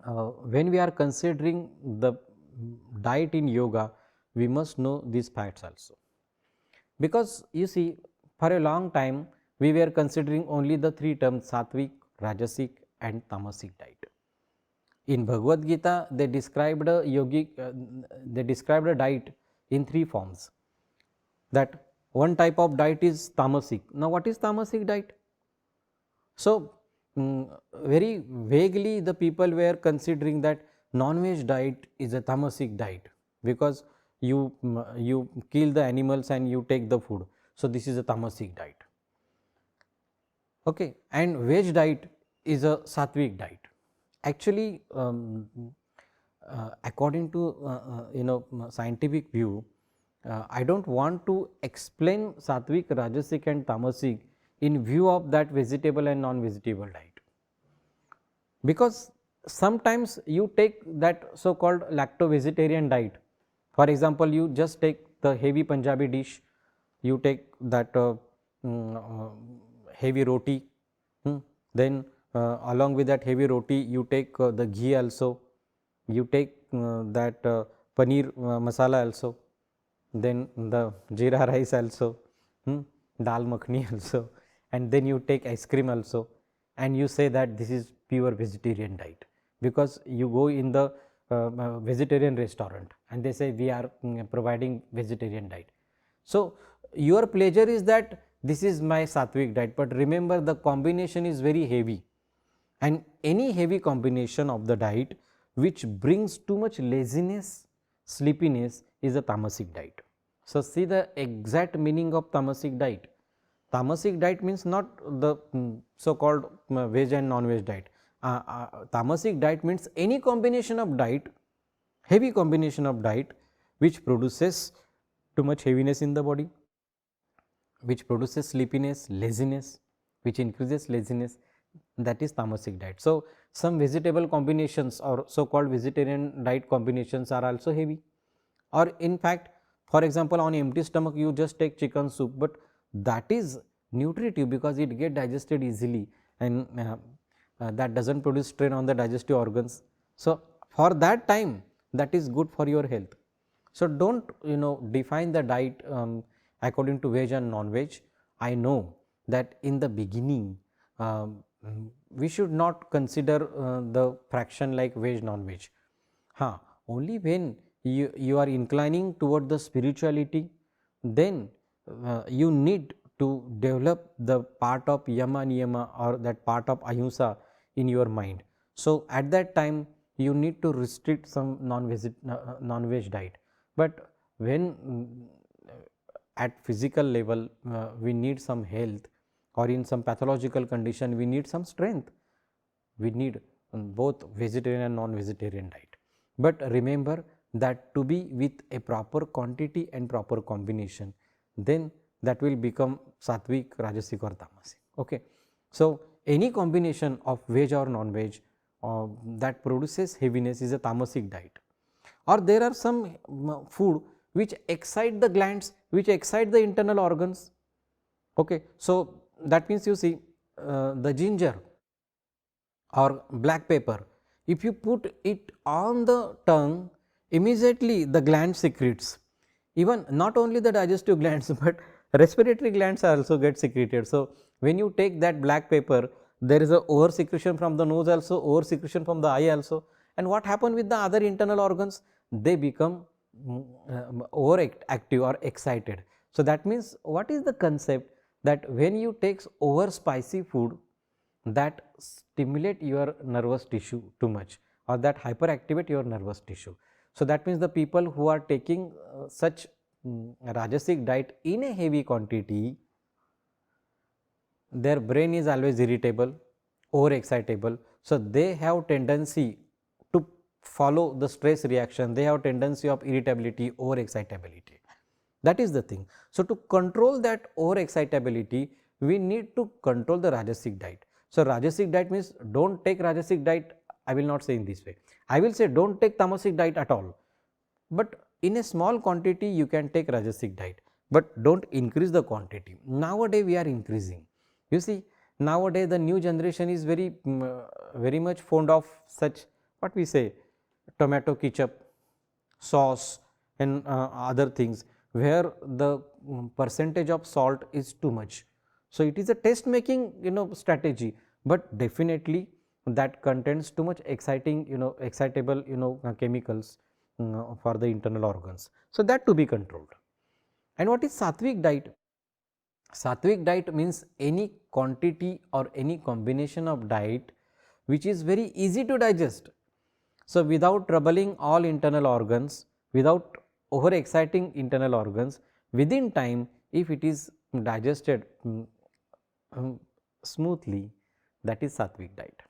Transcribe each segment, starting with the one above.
when we are considering the diet in yoga, we must know these facts also. Because you see, for a long time we were considering only the three terms Satvik, Rajasic and Tamasic diet. In Bhagavad Gita, they described a yogic, they described a diet in three forms. That one type of diet is Tamasic. Now, what is Tamasic diet? So, very vaguely the people were considering that non-veg diet is a Tamasic diet, because you kill the animals and you take the food. So, this is a Tamasic diet. Okay. And veg diet is a Satwik diet. Actually, according to scientific view, I do not want to explain Satvik, Rajasic and Tamasic in view of that vegetable and non-vegetable diet, because sometimes you take that so called lacto-vegetarian diet. For example, you just take the heavy Punjabi dish, you take that heavy roti, then along with that heavy roti you take the ghee also, you take that paneer masala also, then the jeera rice also, dal makhani also, and then you take ice cream also, and you say that this is pure vegetarian diet, because you go in the vegetarian restaurant and they say we are providing vegetarian diet. So, your pleasure is that this is my Satvik diet, but remember the combination is very heavy, and any heavy combination of the diet which brings too much laziness, sleepiness is a Tamasic diet. So, see the exact meaning of Tamasic diet. Tamasic diet means not the so called veg and non-veg diet. Tamasic diet means any combination of diet, heavy combination of diet which produces too much heaviness in the body, which produces sleepiness, laziness, which increases laziness, that is Tamasic diet. So, some vegetable combinations or so called vegetarian diet combinations are also heavy, or in fact, for example, on empty stomach you just take chicken soup, but that is nutritive because it get digested easily, and that does not produce strain on the digestive organs. So, for that time that is good for your health. So, do not define the diet according to veg and non-veg. I know that in the beginning we should not consider the fraction like veg non-veg. Only when you are inclining toward the spirituality, then you need to develop the part of yama niyama or that part of ahimsa in your mind. So, at that time you need to restrict some non-veg diet, but when at physical level we need some health, or in some pathological condition we need some strength, we need both vegetarian and non-vegetarian diet. But remember that to be with a proper quantity and proper combination, then that will become Satvik, Rajasic or Tamasic. Okay. So, any combination of veg or non-veg that produces heaviness is a Tamasic diet. Or there are some food which excite the glands, which excite the internal organs. Okay. So, that means you see the ginger or black pepper, if you put it on the tongue, immediately the gland secretes, even not only the digestive glands, but respiratory glands also get secreted. So, when you take that black pepper, there is a over secretion from the nose also, over secretion from the eye also, and what happen with the other internal organs? They become overactive or excited. So, that means what is the concept, that when you take over spicy food, that stimulate your nervous tissue too much, or that hyperactivate your nervous tissue. So, that means the people who are taking such Rajasic diet in a heavy quantity, their brain is always irritable, over excitable. So, they have tendency to follow the stress reaction, they have tendency of irritability, over excitability. That is the thing. So, to control that over excitability, we need to control the Rajasic diet. So, Rajasic diet means do not take Rajasic diet, I will not say in this way, I will say do not take Tamasic diet at all, but in a small quantity you can take Rajasic diet, but do not increase the quantity. Nowadays we are increasing, you see nowadays the new generation is very much fond of such what we say, tomato ketchup, sauce and other things where the percentage of salt is too much. So, it is a taste making strategy, but definitely that contains too much exciting excitable chemicals for the internal organs. So, that to be controlled. And what is Satwik diet? Satwik diet means any quantity or any combination of diet which is very easy to digest. So, without troubling all internal organs, without over exciting internal organs, within time if it is digested smoothly, that is Satwik diet.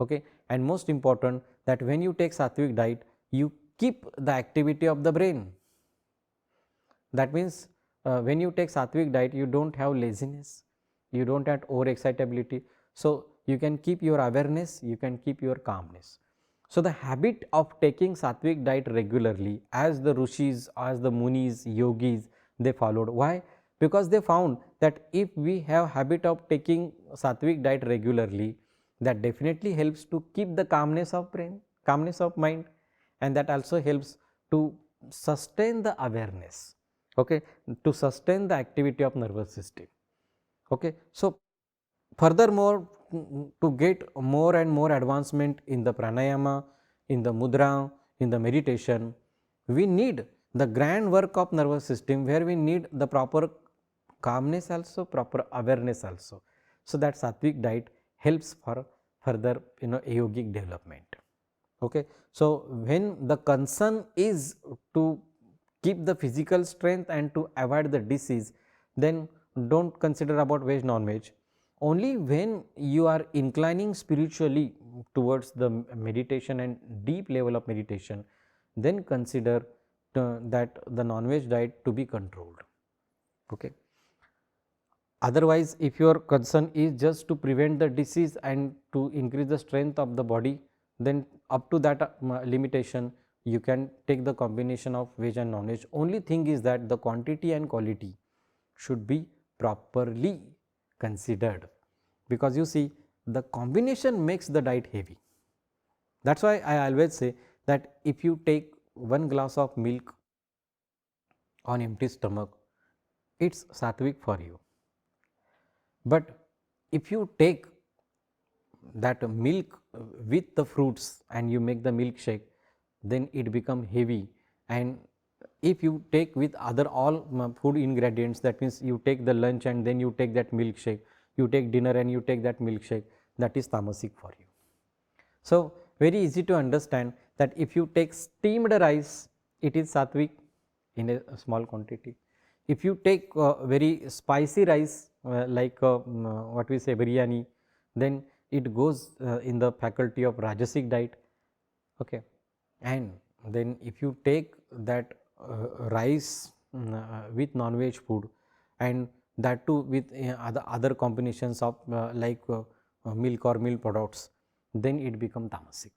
Okay. And most important, that when you take Satwik diet, you keep the activity of the brain. That means, when you take Satwik diet, you do not have laziness, you do not have over excitability. So, you can keep your awareness, you can keep your calmness. So, the habit of taking Satwik diet regularly, as the Rishis, as the Munis, Yogis, they followed. Why? Because they found that if we have habit of taking Satwik diet regularly, that definitely helps to keep the calmness of brain, calmness of mind, and that also helps to sustain the awareness, okay, to sustain the activity of nervous system. Okay. So, furthermore, to get more and more advancement in the pranayama, in the mudra, in the meditation, we need the grand work of nervous system where we need the proper calmness also, proper awareness also. So, that Satwik diet helps for further yogic development. Okay. So, when the concern is to keep the physical strength and to avoid the disease, then do not consider about veg non-veg. Only when you are inclining spiritually towards the meditation and deep level of meditation, then consider that the non-veg diet to be controlled. Okay. Otherwise, if your concern is just to prevent the disease and to increase the strength of the body, then up to that limitation you can take the combination of veg and non-veg. Only thing is that the quantity and quality should be properly considered, because you see, the combination makes the diet heavy. That is why I always say that if you take one glass of milk on empty stomach, it is Satwik for you. But if you take that milk with the fruits and you make the milkshake, then it become heavy. And if you take with other all food ingredients, that means you take the lunch and then you take that milkshake, you take dinner and you take that milkshake, that is tamasic for you. So, very easy to understand that if you take steamed rice, it is Satwik in a small quantity. If you take very spicy rice like what we say biryani, then it goes in the faculty of Rajasic diet. Okay. And then if you take that rice with non-veg food, and that too with other combinations of like milk or milk products, then it become tamasic.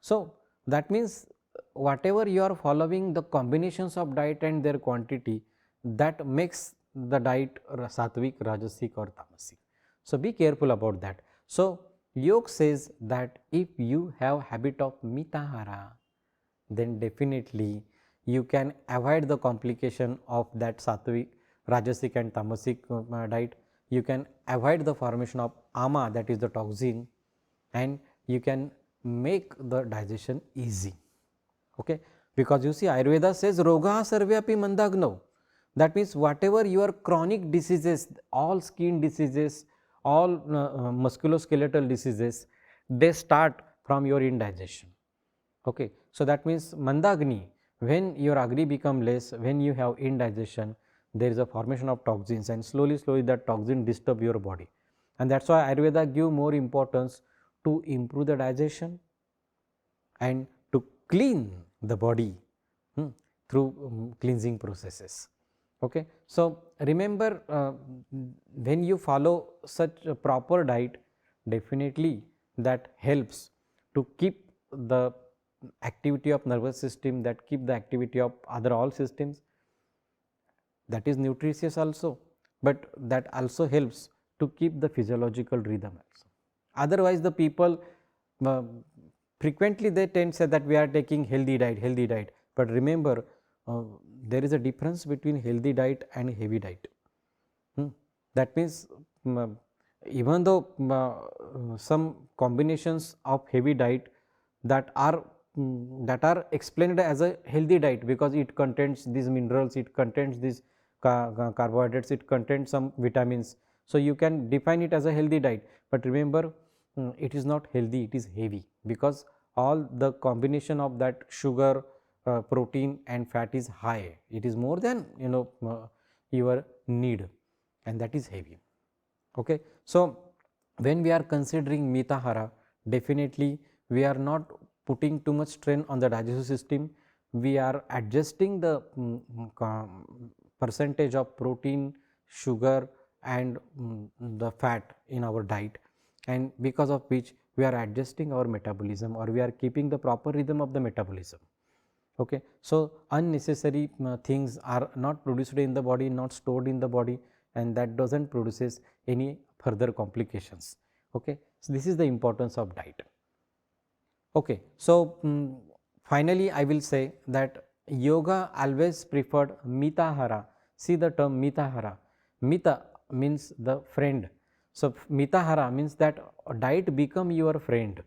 So, that means whatever you are following the combinations of diet and their quantity, that makes the diet Satwik, Rajasic or Tamasic. So, be careful about that. So, Yoga says that if you have habit of Mitahara, then definitely you can avoid the complication of that Satwik, Rajasic and Tamasic diet. You can avoid the formation of ama, that is the toxin, and you can make the digestion easy. Okay. Because you see, Ayurveda says roga sarvyapi mandagno. That means whatever your chronic diseases, all skin diseases, all musculoskeletal diseases, they start from your indigestion. Okay. So, that means mandagni, when your agni become less, when you have indigestion, there is a formation of toxins, and slowly that toxin disturb your body. And that is why Ayurveda give more importance to improve the digestion and to clean the body through cleansing processes. Okay. So, remember when you follow such a proper diet, definitely that helps to keep the activity of nervous system, that keep the activity of other all systems, that is nutritious also, but that also helps to keep the physiological rhythm also. Otherwise, the people frequently they tend to say that we are taking healthy diet, but remember there is a difference between healthy diet and heavy diet. That means even though some combinations of heavy diet that are explained as a healthy diet because it contains these minerals, it contains these carbohydrates, it contains some vitamins. So, you can define it as a healthy diet, but remember it is not healthy, it is heavy, because all the combination of that sugar, protein and fat is high, it is more than your need, and that is heavy. Okay. So, when we are considering Mitahara, definitely we are not putting too much strain on the digestive system, we are adjusting the percentage of protein, sugar and the fat in our diet, and because of which we are adjusting our metabolism, or we are keeping the proper rhythm of the metabolism. Okay. So, unnecessary things are not produced in the body, not stored in the body, and that does not produces any further complications. Okay. So, this is the importance of diet. Okay. So, finally, I will say that yoga always preferred Mitahara. See the term Mitahara. Mita means the friend. So, Mitahara means that diet become your friend.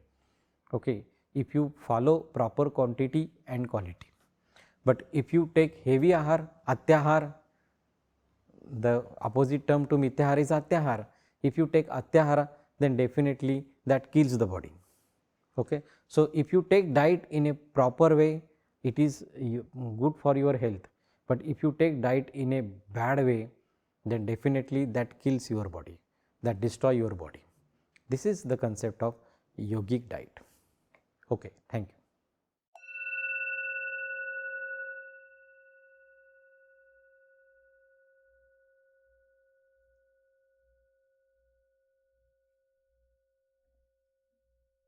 Okay. If you follow proper quantity and quality. But if you take heavy ahar, atyahar, the opposite term to mityahara is atyahara. If you take atyahara, then definitely that kills the body. Okay. So, if you take diet in a proper way, it is good for your health, but if you take diet in a bad way, then definitely that kills your body, that destroy your body. This is the concept of yogic diet. Okay. Thank you.